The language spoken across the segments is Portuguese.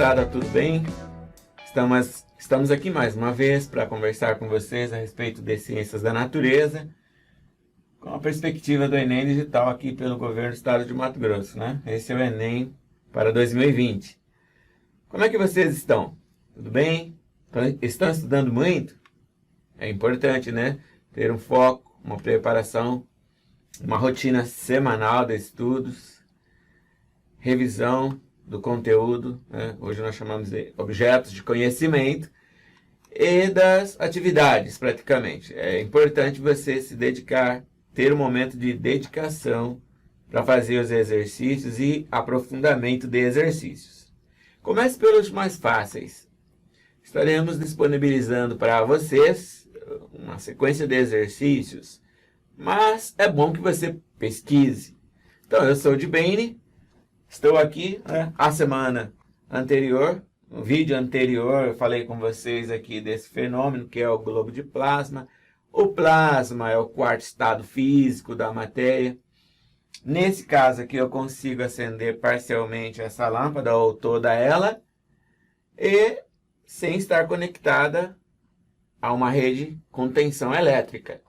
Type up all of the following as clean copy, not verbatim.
moçada, tudo bem? Estamos aqui mais uma vez para conversar com vocês a respeito de ciências da natureza, com a perspectiva do Enem Digital aqui pelo governo do estado de Mato Grosso, né? Esse é o Enem para 2020. Como é que vocês estão? Tudo bem? Estão estudando muito? É importante, né? Ter um foco, uma preparação, uma rotina semanal de estudos, revisão do conteúdo, né? Hoje nós chamamos de objetos de conhecimento, e das atividades, praticamente. É importante você se dedicar, ter um momento de dedicação para fazer os exercícios e aprofundamento de exercícios. Comece pelos mais fáceis. Estaremos disponibilizando para vocês uma sequência de exercícios, mas é bom que você pesquise. Então, eu sou o Dibene, estou aqui, né, a semana anterior, no vídeo anterior, eu falei com vocês aqui desse fenômeno que é o globo de plasma. O plasma é o quarto estado físico da matéria. Nesse caso aqui eu consigo acender parcialmente essa lâmpada ou toda ela e sem estar conectada a uma rede com tensão elétrica.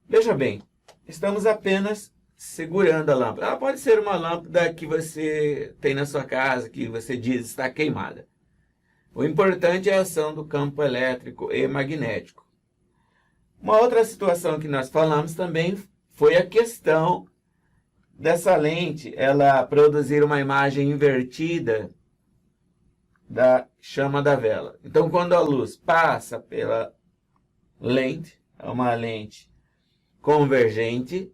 Veja bem, estamos apenas segurando a lâmpada. Ela pode ser uma lâmpada que você tem na sua casa, que você diz está queimada. O importante é a ação do campo elétrico e magnético. Uma outra situação que nós falamos também foi a questão dessa lente, ela produzir uma imagem invertida da chama da vela. Então, quando a luz passa pela lente, é uma lente convergente,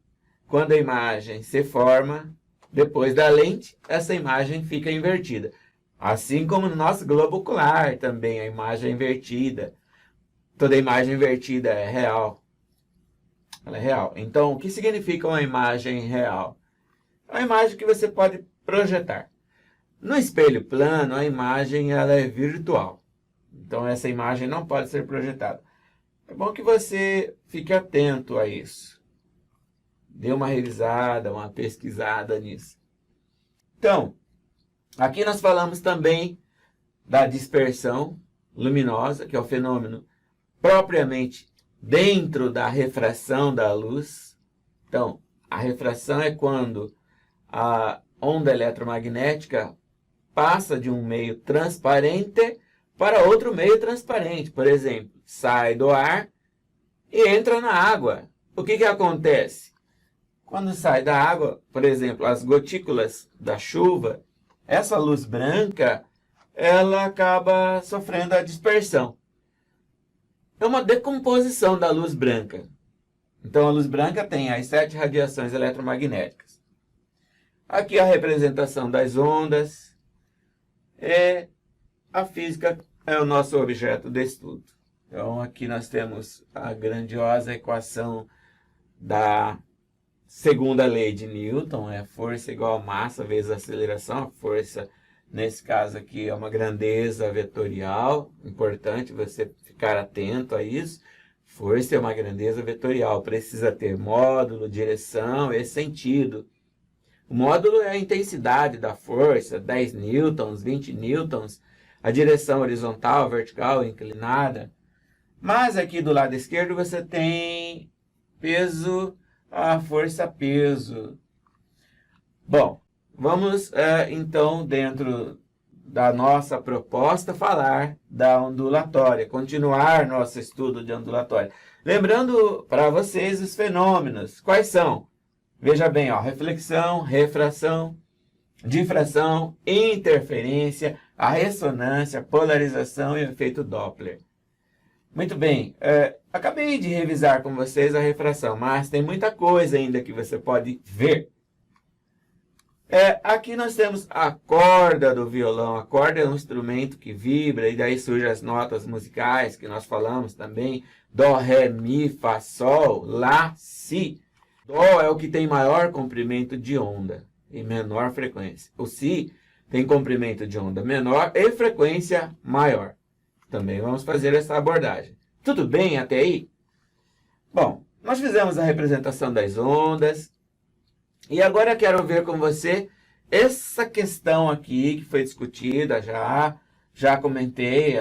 quando a imagem se forma depois da lente, essa imagem fica invertida. Assim como no nosso globo ocular também, a imagem é invertida. Toda imagem invertida é real. Ela é real. Então, o que significa uma imagem real? É uma imagem que você pode projetar. No espelho plano, a imagem ela é virtual. Então, essa imagem não pode ser projetada. É bom que você fique atento a isso. Dê uma revisada, uma pesquisada nisso. Então, aqui nós falamos também da dispersão luminosa, que é o fenômeno propriamente dentro da refração da luz. Então, a refração é quando a onda eletromagnética passa de um meio transparente para outro meio transparente. Por exemplo, sai do ar e entra na água. O que acontece? Quando sai da água, por exemplo, as gotículas da chuva, essa luz branca, ela acaba sofrendo a dispersão. É uma decomposição da luz branca. Então, a luz branca tem as 7 radiações eletromagnéticas. Aqui a representação das ondas. E a física é o nosso objeto de estudo. Então, aqui nós temos a grandiosa equação da segunda lei de Newton, é força igual a massa vezes aceleração. A força, nesse caso aqui, é uma grandeza vetorial. Importante você ficar atento a isso. Força é uma grandeza vetorial. Precisa ter módulo, direção e sentido. O módulo é a intensidade da força, 10 newtons, 20 newtons. A direção horizontal, vertical, inclinada. Mas aqui do lado esquerdo você tem peso, a força-peso. Bom, vamos então, dentro da nossa proposta, falar da ondulatória, continuar nosso estudo de ondulatória. Lembrando para vocês os fenômenos, quais são? Veja bem, ó, reflexão, refração, difração, interferência, a ressonância, polarização e o efeito Doppler. Muito bem, acabei de revisar com vocês a refração, mas tem muita coisa ainda que você pode ver. Aqui nós temos a corda do violão. A corda é um instrumento que vibra e daí surgem as notas musicais que nós falamos também. Dó, Ré, Mi, Fá, Sol, Lá, Si. Dó é o que tem maior comprimento de onda e menor frequência. O Si tem comprimento de onda menor e frequência maior. Também vamos fazer essa abordagem. Tudo bem até aí? Bom, nós fizemos a representação das ondas. E agora eu quero ver com você essa questão aqui que foi discutida já comentei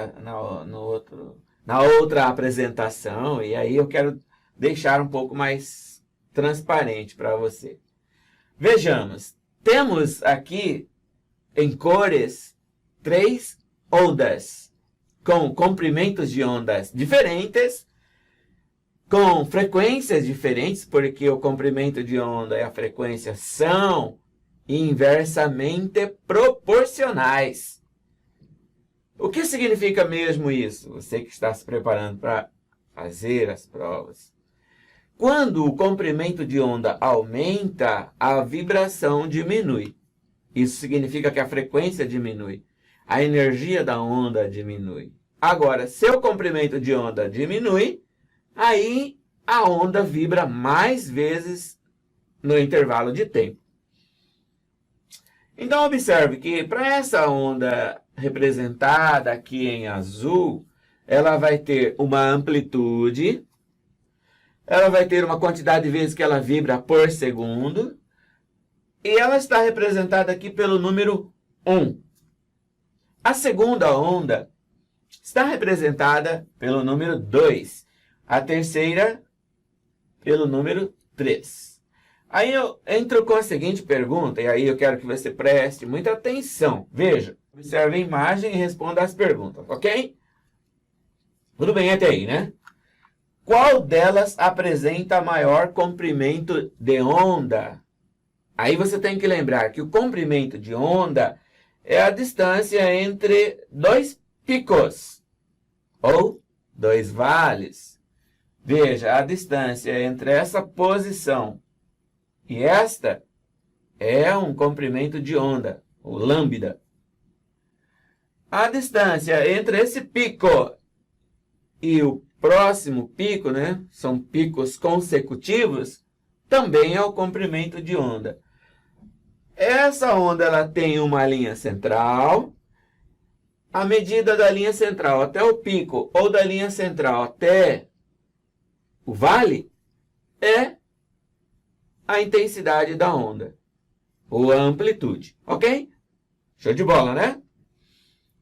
na outra apresentação, e aí eu quero deixar um pouco mais transparente para você. Vejamos, temos aqui em cores 3 ondas, com comprimentos de ondas diferentes, com frequências diferentes, porque o comprimento de onda e a frequência são inversamente proporcionais. O que significa mesmo isso? Você que está se preparando para fazer as provas. Quando o comprimento de onda aumenta, a vibração diminui. Isso significa que a frequência diminui. A energia da onda diminui. Agora, se o comprimento de onda diminui, aí a onda vibra mais vezes no intervalo de tempo. Então, observe que para essa onda representada aqui em azul, ela vai ter uma amplitude, ela vai ter uma quantidade de vezes que ela vibra por segundo, e ela está representada aqui pelo número 1. A segunda onda está representada pelo número 2. A terceira, pelo número 3. Aí eu entro com a seguinte pergunta, e aí eu quero que você preste muita atenção. Veja, observe a imagem e responda as perguntas, ok? Tudo bem até aí, né? Qual delas apresenta maior comprimento de onda? Aí você tem que lembrar que o comprimento de onda é a distância entre dois picos, ou dois vales. Veja, a distância entre essa posição e esta é um comprimento de onda, o lambda. A distância entre esse pico e o próximo pico, né, são picos consecutivos, também é o comprimento de onda. Essa onda ela tem uma linha central. A medida da linha central até o pico ou da linha central até o vale é a intensidade da onda, ou a amplitude, ok? Show de bola, né?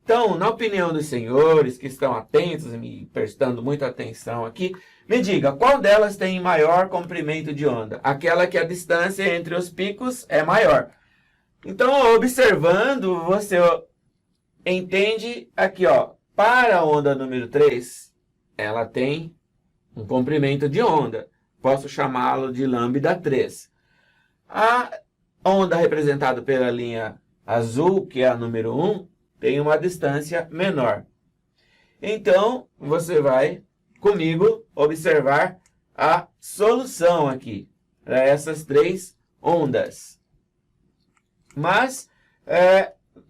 Então, na opinião dos senhores que estão atentos e me prestando muita atenção aqui, me diga, qual delas tem maior comprimento de onda? Aquela que a distância entre os picos é maior. Então, observando, você entende aqui, ó, para a onda número 3, ela tem um comprimento de onda. Posso chamá-lo de lambda 3. A onda representada pela linha azul, que é a número 1, tem uma distância menor. Então, você vai, comigo, observar a solução aqui para essas 3 ondas. Mas,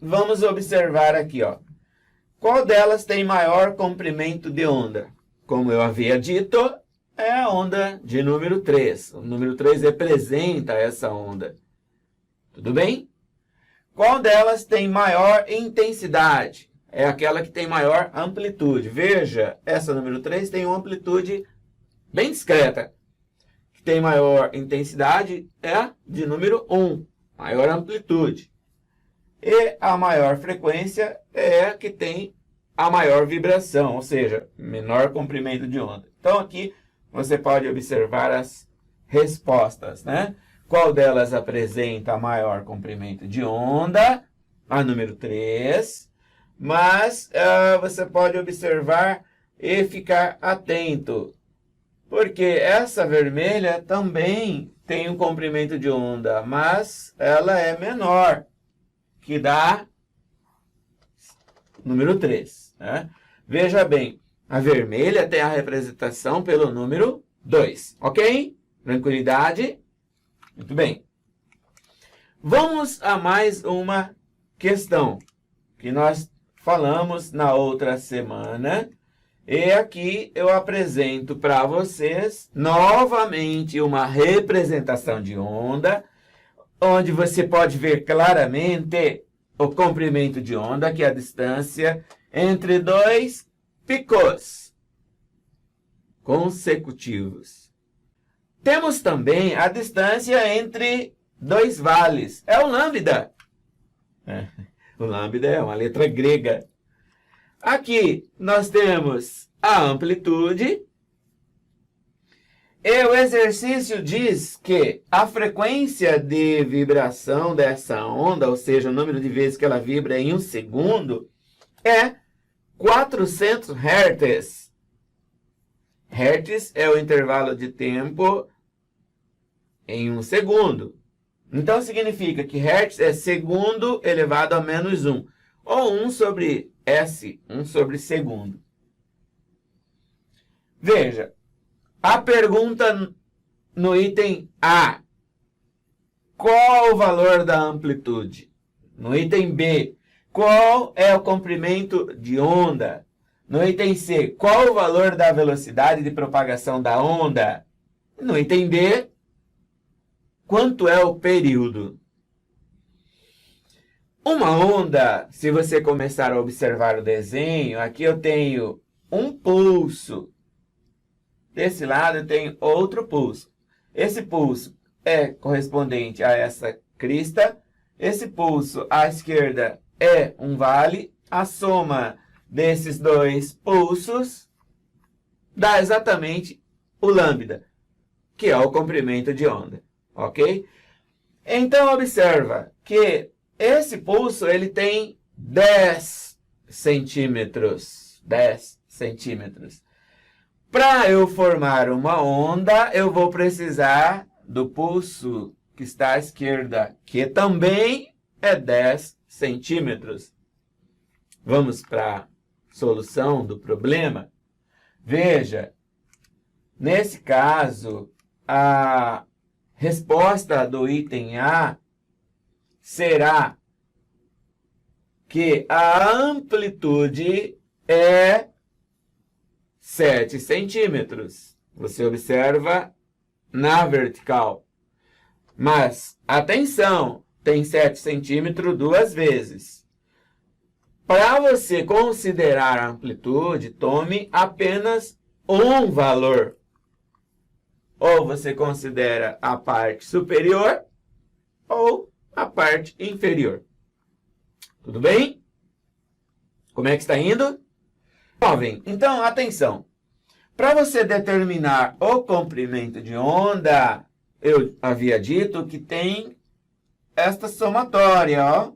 vamos observar aqui, ó. Qual delas tem maior comprimento de onda? Como eu havia dito, é a onda de número 3. O número 3 representa essa onda. Tudo bem? Qual delas tem maior intensidade? É aquela que tem maior amplitude. Veja, essa número 3 tem uma amplitude bem discreta. Que tem maior intensidade é a de número 1, maior amplitude. E a maior frequência é a que tem a maior vibração, ou seja, menor comprimento de onda. Então, aqui você pode observar as respostas, né? Qual delas apresenta maior comprimento de onda? A número 3. Mas você pode observar e ficar atento, porque essa vermelha também tem um comprimento de onda, mas ela é menor, que dá número 3. Né? Veja bem, a vermelha tem a representação pelo número 2, ok? Tranquilidade? Muito bem. Vamos a mais uma questão que nós falamos na outra semana. E aqui eu apresento para vocês novamente uma representação de onda, onde você pode ver claramente o comprimento de onda, que é a distância entre dois picos consecutivos. Temos também a distância entre dois vales, é o lambda. O lambda é uma letra grega. Aqui nós temos a amplitude. E o exercício diz que a frequência de vibração dessa onda, ou seja, o número de vezes que ela vibra em um segundo, é 400 Hz. Hertz é o intervalo de tempo em um segundo. Então, significa que Hertz é segundo elevado a menos 1. Ou 1 sobre S, 1 sobre segundo. Veja, a pergunta no item A. Qual o valor da amplitude? No item B. Qual é o comprimento de onda? No item C. Qual o valor da velocidade de propagação da onda? No item D. Quanto é o período? Uma onda, se você começar a observar o desenho, aqui eu tenho um pulso. Desse lado eu tenho outro pulso. Esse pulso é correspondente a essa crista. Esse pulso à esquerda é um vale. A soma desses dois pulsos dá exatamente o lambda, que é o comprimento de onda. Ok? Então, observa que esse pulso ele tem 10 centímetros. 10 centímetros. Para eu formar uma onda, eu vou precisar do pulso que está à esquerda, que também é 10 centímetros. Vamos para a solução do problema. Veja, nesse caso, a resposta do item A será que a amplitude é 7 centímetros. Você observa na vertical. Mas, atenção, tem 7 centímetros duas vezes. Para você considerar a amplitude, tome apenas um valor. Ou você considera a parte superior ou a parte inferior. Tudo bem? Como é que está indo? Jovem, então, atenção. Para você determinar o comprimento de onda, eu havia dito que tem esta somatória, ó.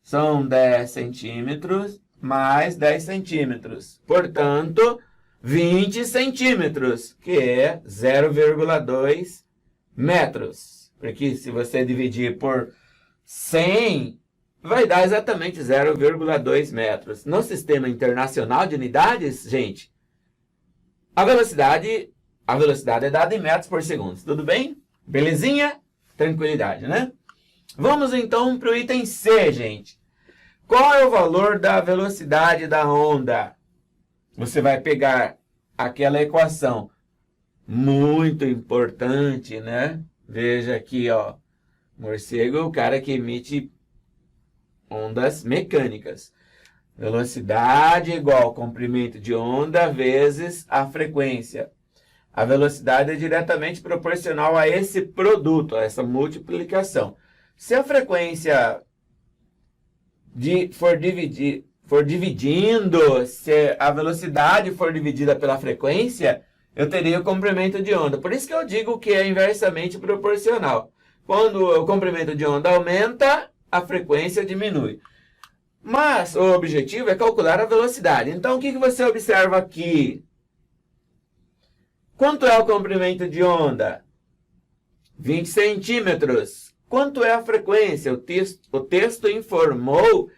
São 10 centímetros mais 10 centímetros. Portanto, 20 centímetros, que é 0,2 metros. Porque se você dividir por 100, vai dar exatamente 0,2 metros. No Sistema Internacional de Unidades, gente, a velocidade é dada em metros por segundo. Tudo bem? Belezinha? Tranquilidade, né? Vamos então para o item C, gente. Qual é o valor da velocidade da onda? Você vai pegar aquela equação muito importante, né? Veja aqui, ó. Morcego é o cara que emite ondas mecânicas. Velocidade igual comprimento de onda vezes a frequência. A velocidade é diretamente proporcional a esse produto, a essa multiplicação. Se a frequência for dividindo, se a velocidade for dividida pela frequência, eu teria o comprimento de onda. Por isso que eu digo que é inversamente proporcional. Quando o comprimento de onda aumenta, a frequência diminui. Mas o objetivo é calcular a velocidade. Então, o que você observa aqui? Quanto é o comprimento de onda? 20 centímetros. Quanto é a frequência? O texto informou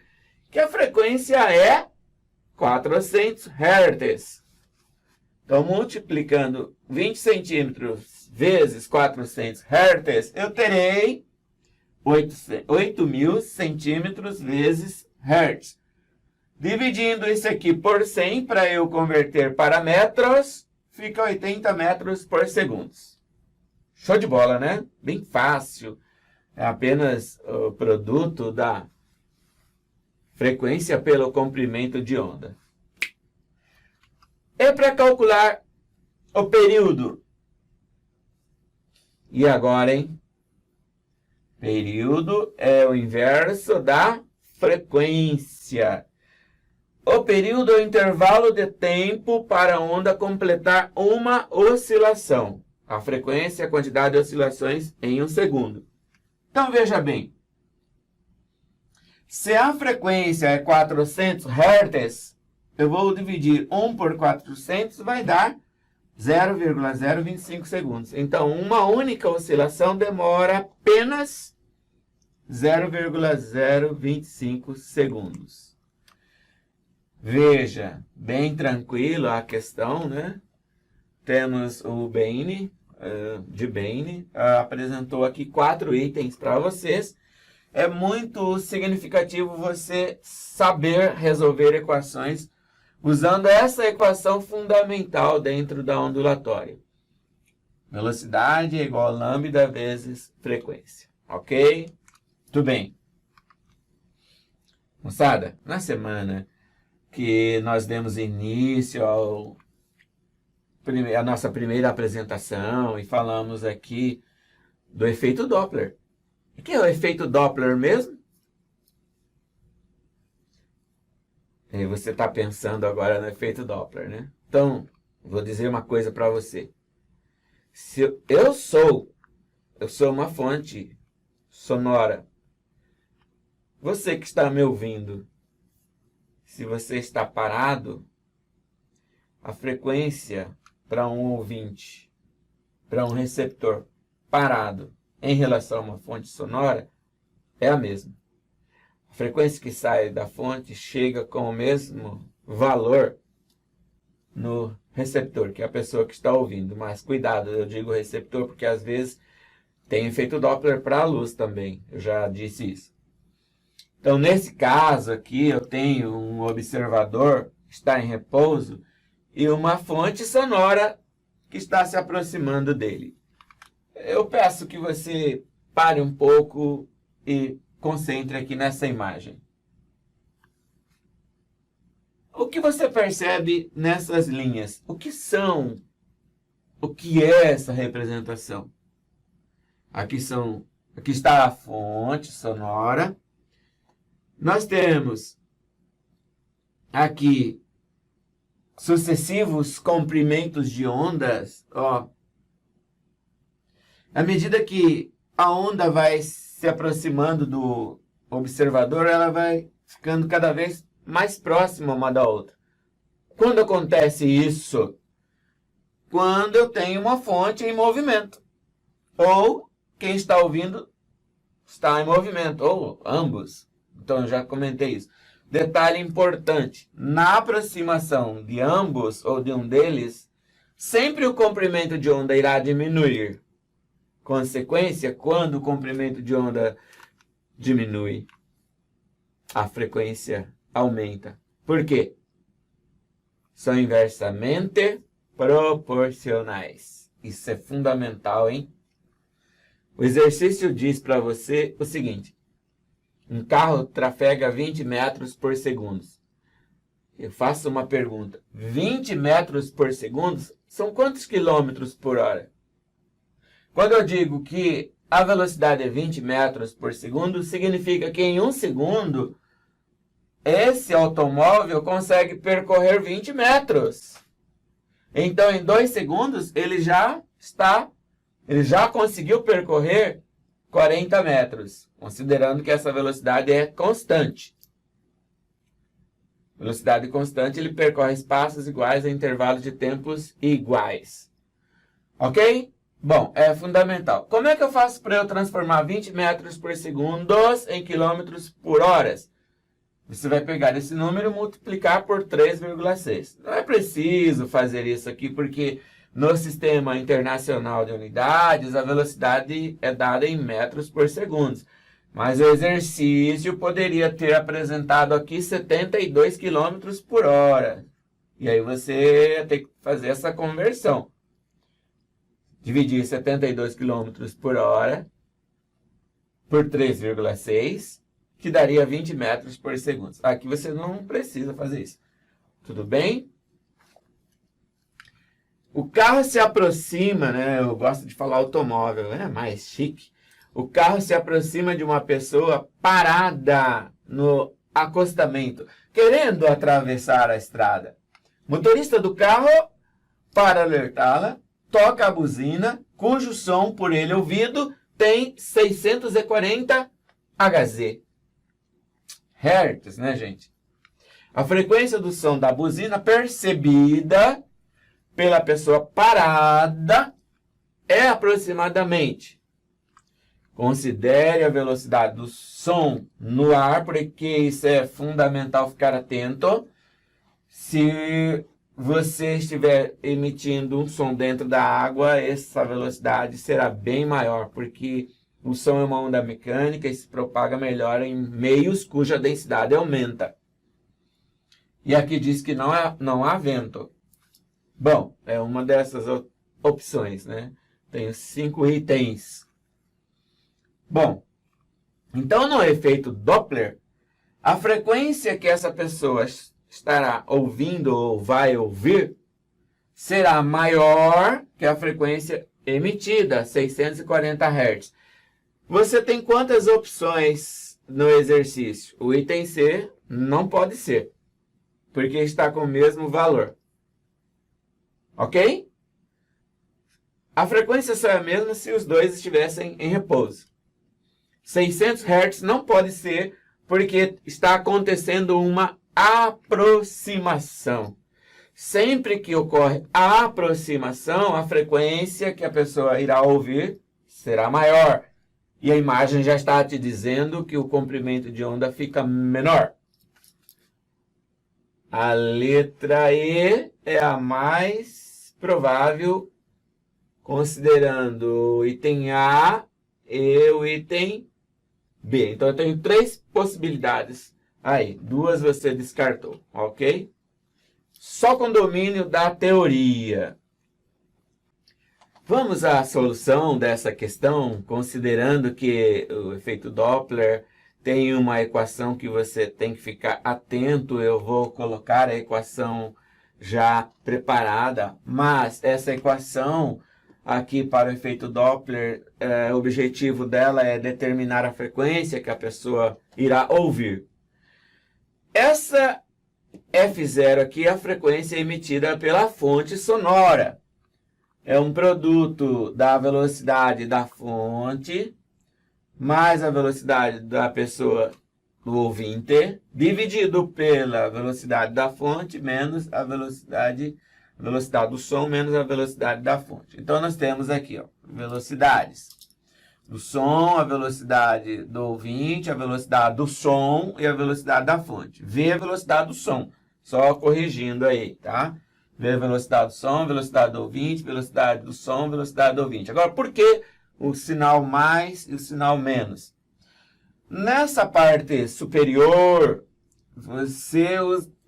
que a frequência é 400 Hz. Então, multiplicando 20 centímetros vezes 400 Hz, eu terei 8.000 centímetros vezes Hz. Dividindo isso aqui por 100 para eu converter para metros, fica 80 metros por segundo. Show de bola, né? Bem fácil. É apenas o produto da frequência pelo comprimento de onda. E para calcular o período? E agora, hein? Período é o inverso da frequência. O período é o intervalo de tempo para a onda completar uma oscilação. A frequência é a quantidade de oscilações em um segundo. Então, veja bem. Se a frequência é 400 Hz, eu vou dividir 1 por 400, vai dar 0,025 segundos. Então, uma única oscilação demora apenas 0,025 segundos. Veja, bem tranquilo a questão, né? Temos o Bain, de Bain, apresentou aqui 4 itens para vocês. É muito significativo você saber resolver equações usando essa equação fundamental dentro da ondulatória. Velocidade é igual a lambda vezes frequência. Ok? Tudo bem. Moçada, na semana que nós demos início à nossa primeira apresentação e falamos aqui do efeito Doppler. O que é o efeito Doppler mesmo? E você está pensando agora no efeito Doppler, né? Então, vou dizer uma coisa para você. Se eu sou uma fonte sonora. Você que está me ouvindo, se você está parado, a frequência para um ouvinte, para um receptor parado em relação a uma fonte sonora é a mesma. A frequência que sai da fonte chega com o mesmo valor no receptor, que é a pessoa que está ouvindo. Mas cuidado, eu digo receptor porque às vezes tem efeito Doppler para a luz também. Eu já disse isso. Então, nesse caso aqui, eu tenho um observador que está em repouso e uma fonte sonora que está se aproximando dele. Eu peço que você pare um pouco e concentre aqui nessa imagem. O que você percebe nessas linhas? O que é essa representação? Aqui está a fonte sonora. Nós temos aqui sucessivos comprimentos de ondas. Ó. À medida que a onda vai se aproximando do observador, ela vai ficando cada vez mais próxima uma da outra. Quando acontece isso? Quando eu tenho uma fonte em movimento. Ou quem está ouvindo está em movimento. Ou ambos. Então, eu já comentei isso. Detalhe importante. Na aproximação de ambos ou de um deles, sempre o comprimento de onda irá diminuir. Consequência, quando o comprimento de onda diminui, a frequência aumenta. Por quê? São inversamente proporcionais. Isso é fundamental, hein? O exercício diz para você o seguinte. Um carro trafega 20 metros por segundo. Eu faço uma pergunta. 20 metros por segundo são quantos quilômetros por hora? Quando eu digo que a velocidade é 20 metros por segundo, significa que em um segundo, esse automóvel consegue percorrer 20 metros. Então, em 2 segundos, ele já conseguiu percorrer 40 metros, considerando que essa velocidade é constante. Velocidade constante, ele percorre espaços iguais a intervalos de tempos iguais. Ok? Bom, é fundamental. Como é que eu faço para eu transformar 20 metros por segundo em quilômetros por hora? Você vai pegar esse número e multiplicar por 3,6. Não é preciso fazer isso aqui, porque no Sistema Internacional de Unidades, a velocidade é dada em metros por segundo. Mas o exercício poderia ter apresentado aqui 72 km por hora. E aí você ia ter que fazer essa conversão. Dividir 72 km por hora por 3,6, que daria 20 metros por segundo. Aqui você não precisa fazer isso. Tudo bem? O carro se aproxima, né? Eu gosto de falar automóvel, é mais chique. O carro se aproxima de uma pessoa parada no acostamento, querendo atravessar a estrada. O motorista do carro, para alertá-la, toca a buzina, cujo som, por ele ouvido, tem 640 Hz. Hertz, né, gente? A frequência do som da buzina percebida pela pessoa parada é aproximadamente. Considere a velocidade do som no ar, porque isso é fundamental ficar atento. Se você estiver emitindo um som dentro da água, essa velocidade será bem maior, porque o som é uma onda mecânica e se propaga melhor em meios cuja densidade aumenta. E aqui diz que não há vento. Bom, é uma dessas opções, né? Tenho 5 itens. Bom, então no efeito Doppler, a frequência que essa pessoa estará ouvindo ou vai ouvir será maior que a frequência emitida, 640 Hz. Você tem quantas opções no exercício? O item C não pode ser, porque está com o mesmo valor. Ok? A frequência só é a mesma se os dois estivessem em repouso. 600 Hz não pode ser, porque está acontecendo uma aproximação. Sempre que ocorre a aproximação, a frequência que a pessoa irá ouvir será maior. E a imagem já está te dizendo que o comprimento de onda fica menor. A letra E é a mais provável, considerando o item A e o item B. Então, eu tenho 3 possibilidades aí. 2 você descartou, ok? Só com domínio da teoria. Vamos à solução dessa questão, considerando que o efeito Doppler tem uma equação que você tem que ficar atento. Eu vou colocar a equação já preparada, mas essa equação aqui para o efeito Doppler, o objetivo dela é determinar a frequência que a pessoa irá ouvir. Essa F0 aqui é a frequência emitida pela fonte sonora. É um produto da velocidade da fonte mais a velocidade da pessoa, do ouvinte, dividido pela velocidade da fonte menos a velocidade do som menos a velocidade da fonte. Então, nós temos aqui, ó, velocidades do som, a velocidade do ouvinte, a velocidade do som e a velocidade da fonte. V é a velocidade do som, só corrigindo aí, tá? V é a velocidade do som, velocidade do ouvinte, velocidade do som, velocidade do ouvinte. Agora, por que o sinal mais e o sinal menos? Nessa parte superior, você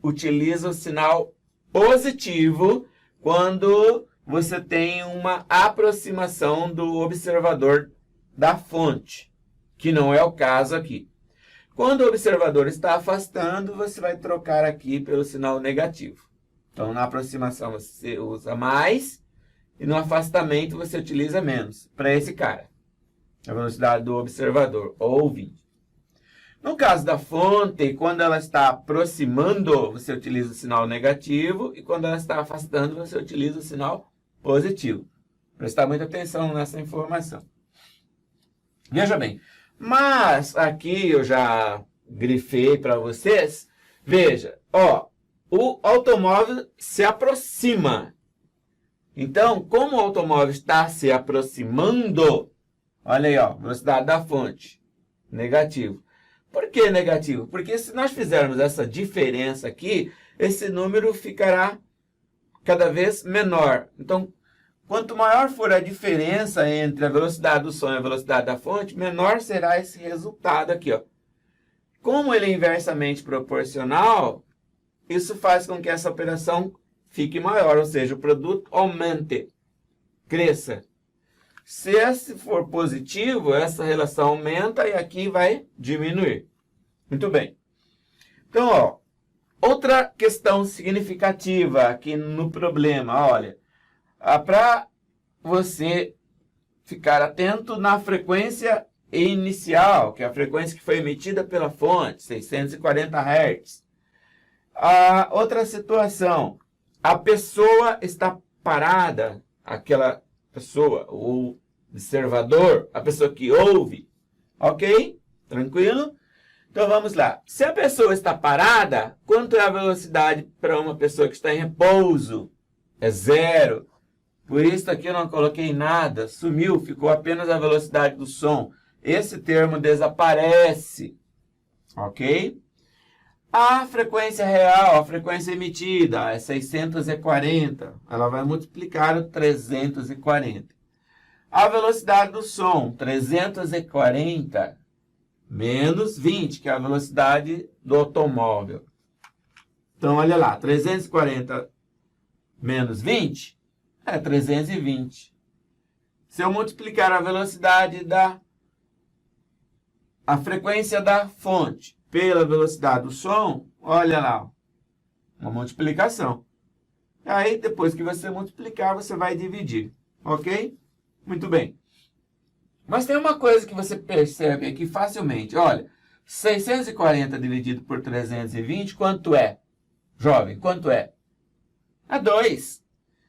utiliza o sinal positivo quando você tem uma aproximação do observador da fonte, que não é o caso aqui. Quando o observador está afastando, você vai trocar aqui pelo sinal negativo. Então, na aproximação você usa mais e no afastamento você utiliza menos para esse cara. A velocidade do observador ou ouvinte. No caso da fonte, quando ela está aproximando, você utiliza o sinal negativo, e quando ela está afastando, você utiliza o sinal positivo. Prestar muita atenção nessa informação. Veja bem, mas aqui eu já grifei para vocês. Veja, ó, o automóvel se aproxima. Então, como o automóvel está se aproximando, olha aí, ó, velocidade da fonte, negativo. Por que negativo? Porque se nós fizermos essa diferença aqui, esse número ficará cada vez menor. Então, quanto maior for a diferença entre a velocidade do som e a velocidade da fonte, menor será esse resultado aqui, ó. Como ele é inversamente proporcional, isso faz com que essa operação fique maior, ou seja, o produto aumente, cresça. Se esse for positivo, essa relação aumenta e aqui vai diminuir. Muito bem. Então, ó, outra questão significativa aqui no problema, olha. Para você ficar atento na frequência inicial, que é a frequência que foi emitida pela fonte, 640 Hz. A outra situação, a pessoa está parada, aquela pessoa, o observador, a pessoa que ouve, ok? Tranquilo? Então vamos lá. Se a pessoa está parada, quanto é a velocidade para uma pessoa que está em repouso? É 0. Por isso aqui eu não coloquei nada, sumiu, ficou apenas a velocidade do som. Esse termo desaparece, ok? A frequência real, a frequência emitida, é 640. Ela vai multiplicar o 340. A velocidade do som, 340 menos 20, que é a velocidade do automóvel. Então, olha lá, 340 menos 20 é 320. Se eu multiplicar a velocidade a frequência da fonte pela velocidade do som, olha lá, uma multiplicação. Aí, depois que você multiplicar, você vai dividir, ok? Muito bem. Mas tem uma coisa que você percebe aqui facilmente. Olha, 640 dividido por 320, quanto é? Jovem, quanto é? É 2.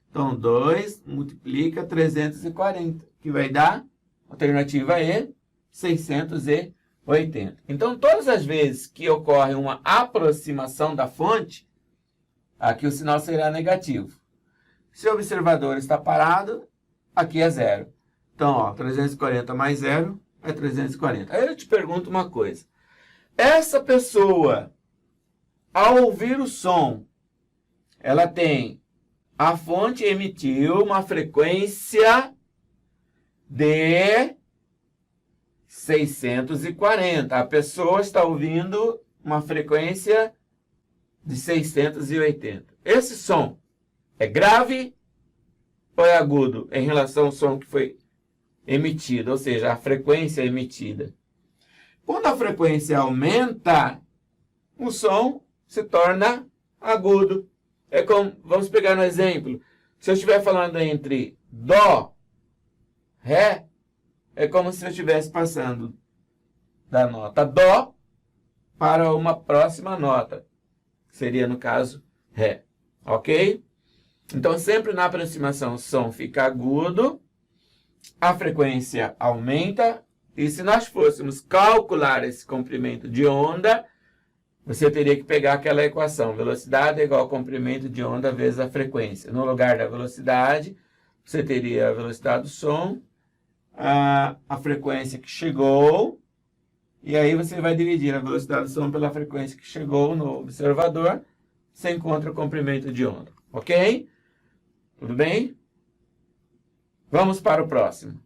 Então, 2 multiplica 340, que vai dar, alternativa E, 680. Então, todas as vezes que ocorre uma aproximação da fonte, aqui o sinal será negativo. Se o observador está parado, aqui é 0. Então, ó, 340 mais 0 é 340. Aí eu te pergunto uma coisa. Essa pessoa, ao ouvir o som, ela tem... A fonte emitiu uma frequência de 640. A pessoa está ouvindo uma frequência de 680. Esse som é grave ou é agudo em relação ao som que foi emitido, ou seja, a frequência emitida? Quando a frequência aumenta, o som se torna agudo. É como, vamos pegar um exemplo. Se eu estiver falando entre Dó, Ré, é como se eu estivesse passando da nota Dó para uma próxima nota, que seria, no caso, Ré. Ok? Então, sempre na aproximação, o som fica agudo, a frequência aumenta, e se nós fôssemos calcular esse comprimento de onda, você teria que pegar aquela equação. Velocidade é igual ao comprimento de onda vezes a frequência. No lugar da velocidade, você teria a velocidade do som, a frequência que chegou, e aí você vai dividir a velocidade do som pela frequência que chegou no observador, você encontra o comprimento de onda. Ok? Tudo bem? Vamos para o próximo.